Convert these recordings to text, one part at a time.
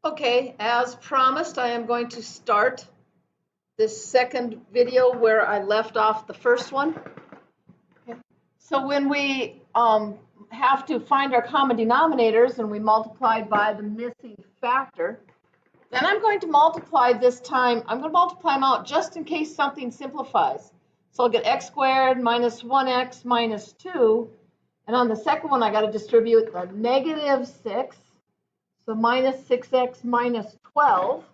Okay, as promised, I am going to start this second video where I left off the first one. Okay. So when we have to find our common denominators and we multiply by the missing factor, then I'm going to multiply this time, I'm going to multiply them out just in case something simplifies. So I'll get x squared minus 1x minus 2, and on the second one I got to distribute the negative 6. So minus 6x minus 12.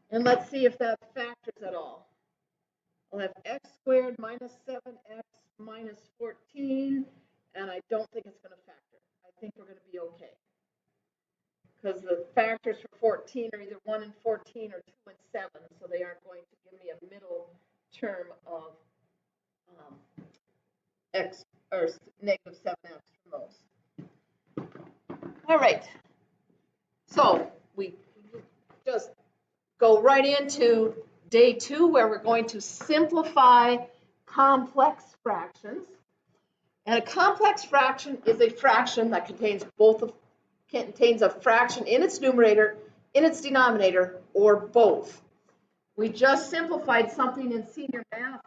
And let's see if that factors at all. I'll have x squared minus 7x minus 14. And I don't think it's going to factor. I think we're going to be okay. Because the factors for 14 are either 1 and 14 or 2 and 7. So they aren't going to give me a middle term of x or negative 7x for those. All right. So we just go right into day 2 where we're going to simplify complex fractions. And a complex fraction is a fraction that contains a fraction in its numerator, in its denominator, or both. We just simplified something in senior math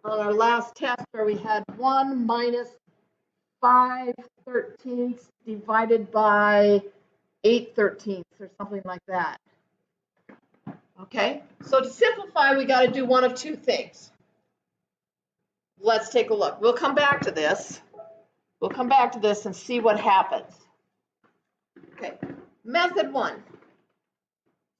on our last test where we had 1 minus 5/13 divided by 8/13 or something like that. Okay, so to simplify, we got to do one of two things. Let's take a look. We'll come back to this. We'll come back to this and see what happens. Okay, method 1.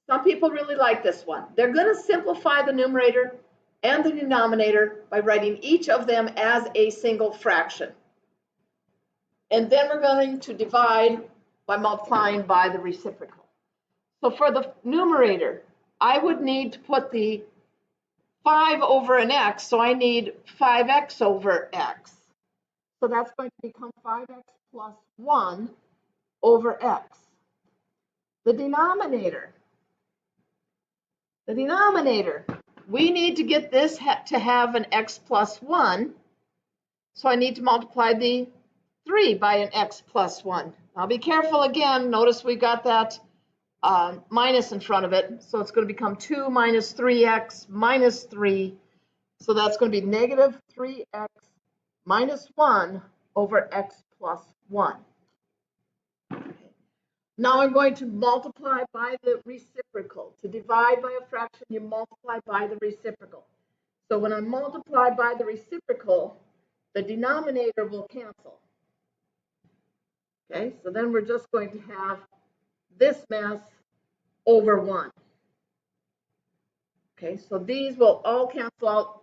Some people really like this one. They're going to simplify the numerator and the denominator by writing each of them as a single fraction. And then we're going to divide by multiplying by the reciprocal. So for the numerator, I would need to put the 5 over an x, so I need 5x over x. So that's going to become 5x plus 1 over x. The denominator, we need to get this to have an x plus 1, so I need to multiply the 3 by an x plus 1. Now be careful again, notice we got that minus in front of it, so it's going to become 2 minus 3x minus 3, so that's going to be negative 3x minus 1 over x plus 1. Now I'm going to multiply by the reciprocal. To divide by a fraction, you multiply by the reciprocal. So when I multiply by the reciprocal, the denominator will cancel. Okay, so then we're just going to have this mess over 1. Okay, so these will all cancel out.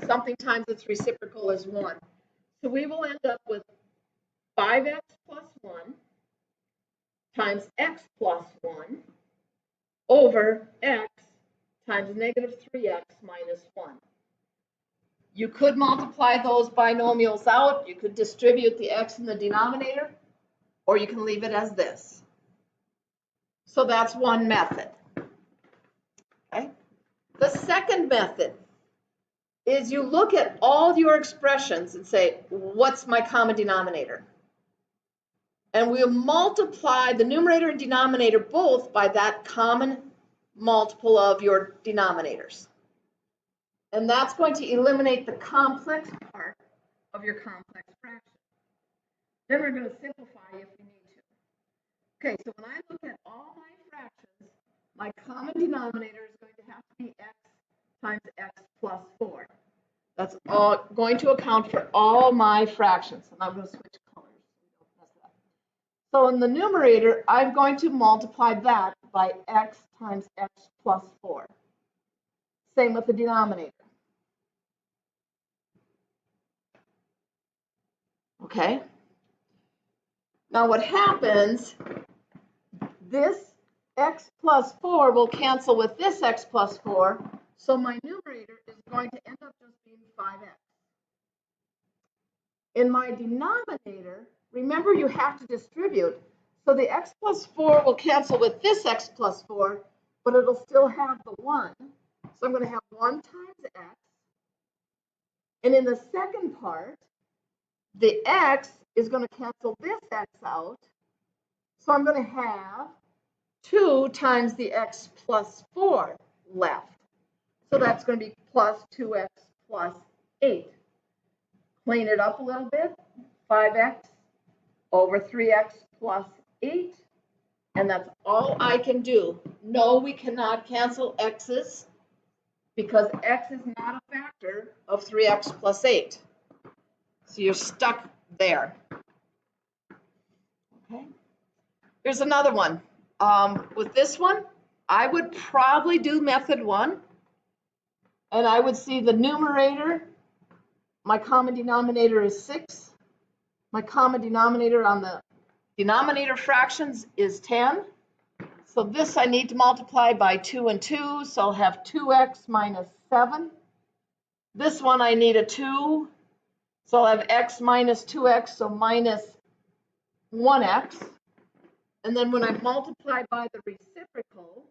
Something times its reciprocal is 1. So we will end up with 5x plus 1 times x plus 1 over x times negative 3x minus 1. You could multiply those binomials out. You could distribute the x in the denominator, or you can leave it as this. So that's one method. Okay. The second method is you look at all your expressions and say, what's my common denominator? And we'll multiply the numerator and denominator both by that common multiple of your denominators. And that's going to eliminate the complex part of your complex fraction. Then we're going to simplify if we need to. Okay, so when I look at all my fractions, my common denominator is going to have to be x times x plus 4. That's all going to account for all my fractions. And I'm going to switch colors so we don't mess it up. So in the numerator, I'm going to multiply that by x times x plus 4. Same with the denominator. Okay. Now what happens, this x plus 4 will cancel with this x plus 4, so my numerator is going to end up just being 5x. In my denominator, remember you have to distribute, so the x plus 4 will cancel with this x plus 4, but it'll still have the 1. So I'm going to have 1 times x. And in the second part, the x is going to cancel this x out. So I'm going to have 2 times the x plus 4 left. So that's going to be plus 2x plus 8. Clean it up a little bit. 5x over 3x plus 8. And that's all I can do. No, we cannot cancel x's because x is not a factor of 3x plus 8. So you're stuck there. Okay. Here's another one. With this one, I would probably do method 1. And I would see the numerator, my common denominator is 6. My common denominator on the denominator fractions is 10. So this I need to multiply by 2 and 2, so I'll have 2x minus 7. This one I need a 2, so I'll have x minus 2x, so minus 1x. And then when I multiply by the reciprocal,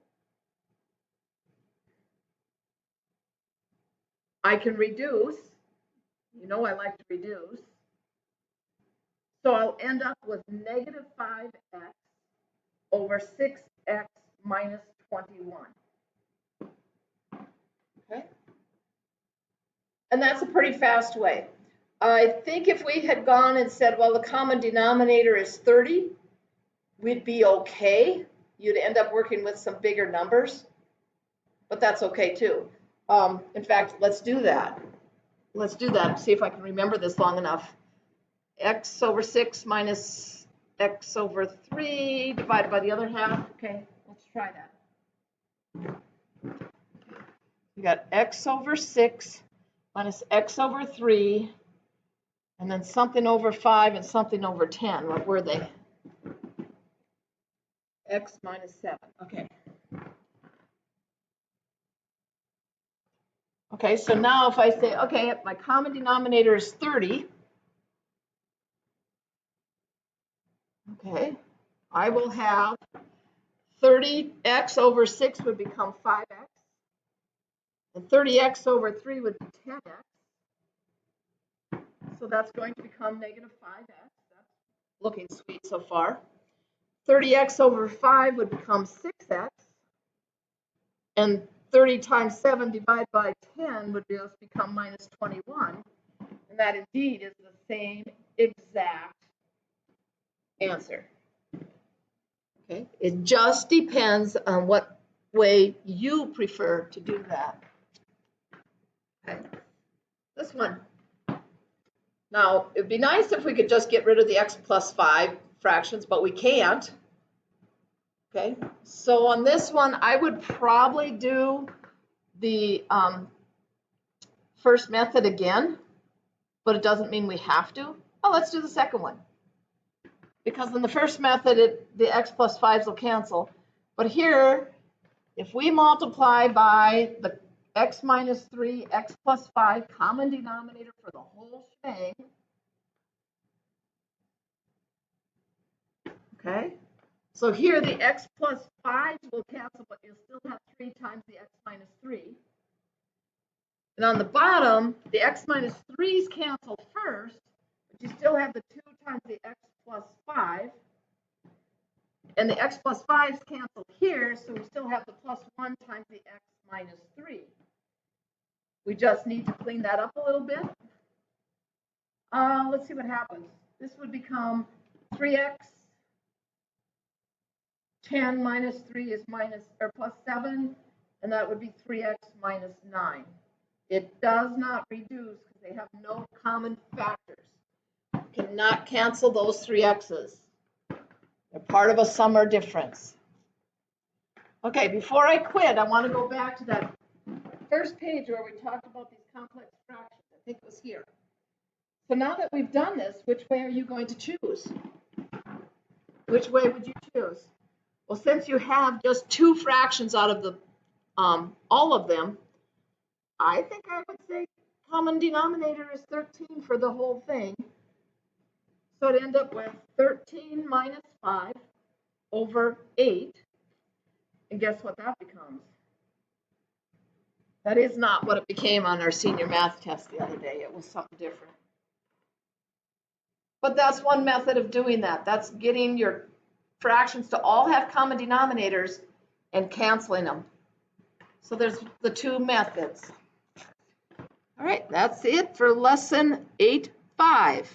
I can reduce. You know I like to reduce. So I'll end up with negative 5x over 6x minus 21. Okay? And that's a pretty fast way. I think if we had gone and said, well, the common denominator is 30, we'd be okay. You'd end up working with some bigger numbers, but that's okay too. In fact, let's do that. Let's do that and see if I can remember this long enough. X over 6 minus x over 3 divided by the other half. Okay, let's try that. We got x over 6 minus x over 3, and then something over 5 and something over 10. What were they? X minus 7. Okay. Okay, so now if I say, okay, my common denominator is 30. Okay, I will have 30x over 6 would become 5x, and 30x over 3 would be 10x. So that's going to become negative 5x. That's looking sweet so far. 30x over 5 would become 6x, and 30 times 7 divided by 10 would just become minus 21, and that indeed is the same exact answer. Okay, it just depends on what way you prefer to do that. Okay, this one. Now, it'd be nice if we could just get rid of the x plus 5 fractions, but we can't. Okay, so on this one, I would probably do the first method again, but it doesn't mean we have to. Oh, let's do the second one. Because in the first method, the x plus 5s will cancel. But here, if we multiply by the x minus 3, x plus 5, common denominator for the whole thing, okay? So here the x plus 5s will cancel, but you'll still have 3 times the x minus 3. And on the bottom, the x minus 3s cancel first, but you still have the 2 times the x plus 5. And the x plus 5s cancel here, so we still have the plus 1 times the x minus 3. We just need to clean that up a little bit. Let's see what happens. This would become 3x. 10 minus 3 is plus 7, and that would be 3x minus 9. It does not reduce because they have no common factors. You cannot cancel those 3 x's. They're part of a sum or difference. Okay, before I quit, I want to go back to that first page where we talked about these complex fractions. I think it was here. So now that we've done this, which way are you going to choose? Which way would you choose? Well, since you have just 2 fractions out of the all of them, I think I would say common denominator is 13 for the whole thing. So I'd end up with 13 minus 5 over 8. And guess what that becomes? That is not what it became on our senior math test the other day. It was something different. But that's one method of doing that. That's getting your fractions to all have common denominators and canceling them. So there's the two methods. All right, that's it for lesson 8.5.